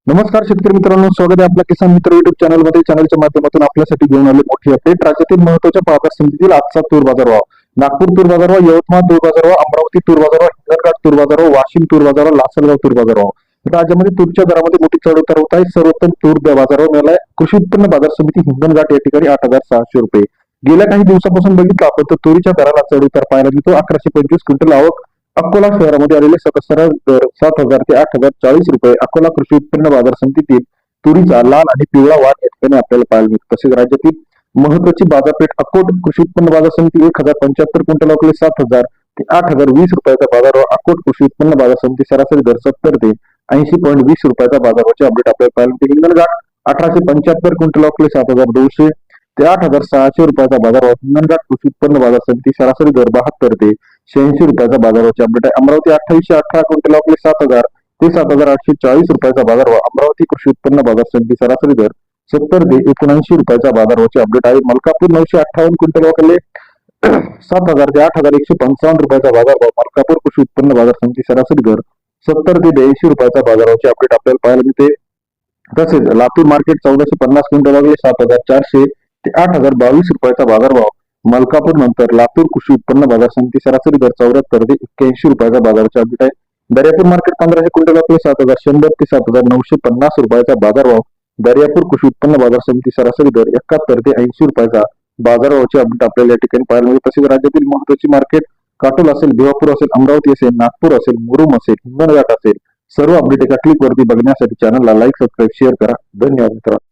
नमस्कार शेतकरी मित्रांनो, स्वागत आहे आपल्या किसान मित्र युट्यूब चॅनलमध्ये. चॅनलच्या माध्यमातून आपल्यासाठी घेऊन आले मोठी अपडेट. राज्यातील महत्त्वाच्या बाजार समितीतील आजचा तूर बाजारभाव. नागपूर तूर बाजारभाव, यवतमाळ तूर बाजारभाव, अमरावती तूर बाजारभाव, हिंगणघाट तूर बाजारभाव, वाशिम तूर बाजारभाव, लासलगाव तूर बाजारभाव. राज्यामध्ये तूरच्या दरामध्ये मोठी चढ उतार होत आहे. सर्वोत्तम तूर बाजारभाव मिळाला कृषी उत्पन्न बाजार समिती हिंगणघाट या ठिकाणी 8,600 रुपये. गेल्या काही दिवसापासून बघितलं आपण तर तुरीच्या दराला चढ उतार पाहायला मिळतो. 1125 क्विंटल आवक अकोला शहरामध्ये आलेले सरासरी दर 7,000 ते 8,040 रुपये. अकोला कृषी उत्पन्न बाजार समितीतील तुरीचा लाल आणि पिवळा वाण या ठिकाणी आपल्याला पाहायला मिळतो. तसेच राज्यातील महत्वाची बाजारपेठ अकोट कृषी उत्पन्न बाजार समिती 1,075 क्विंटल अकोले 7,000 ते 8,020 रुपयाचा बाजारभाव. अकोट कृषी उत्पन्न बाजार समिती सरासरी दर 70 ते 80.20 रुपयाचा बाजारभावाचे अपडेट आपल्याला पाहायला मिळते. हिंगणघाट 1,875 क्विंटल अकोले 7,200 ते 8,600 रुपयाचा बाजारभाव. हिंगणघाट कृषी उत्पन्न बाजार समिती सरासरी दर 72 ते 86 रुपयाचा बाजारभावाचे अपडेट आहे. अमरावती 2818 क्विंटल अकोले 7,000 ते 7,840 रुपयाचा बाजारभाव. अमरावती कृषी उत्पन्न बाजार समिती सरासरी दर 70 ते 79 रुपयाचा बाजारभावाचे अपडेट आहे. मलकापूर 958 क्विंटल अकोले 7,000 ते 8,155 रुपयाचा बाजारभाव. मलकापूर कृषी उत्पन्न बाजार समिती सरासरी दर 70 ते 82 रुपयाचा बाजारभावाचे अपडेट आपल्याला पाहायला मिळते. तसेच लातूर मार्केट 1450 क्विंटल अकोले 7,400 ते 8,022 रुपयाचा बाजारभाव. मलकापूर नंतर लातूर कृषी उत्पन्न बाजार समिती सरासरी दर 74 ते 81 रुपयाचा बाजाराचे अपडेट आहे. दर्यापूर मार्केट 1500 क्विंटल अकोले 7,100 ते 7,950 रुपयाचा बाजारभाव. दर्यापूर कृषी उत्पन्न बाजार समिती सरासरी दर 71 ते 80 रुपयाचा बाजारभावाचे अपडेट आपल्याला या ठिकाणी पाहायला मिळते. तसेच राज्यातील महत्वाची मार्केट काटोल असेल, भिवापूर असेल, अमरावती असेल, नागपूर असेल, मुरुम असेल, हिंगणघाट असेल, सर्व अपडेट एका क्लिक वरती बघण्यासाठी चॅनलला लाईक, सबस्क्राईब, शेअर करा. धन्यवाद मित्रांनो.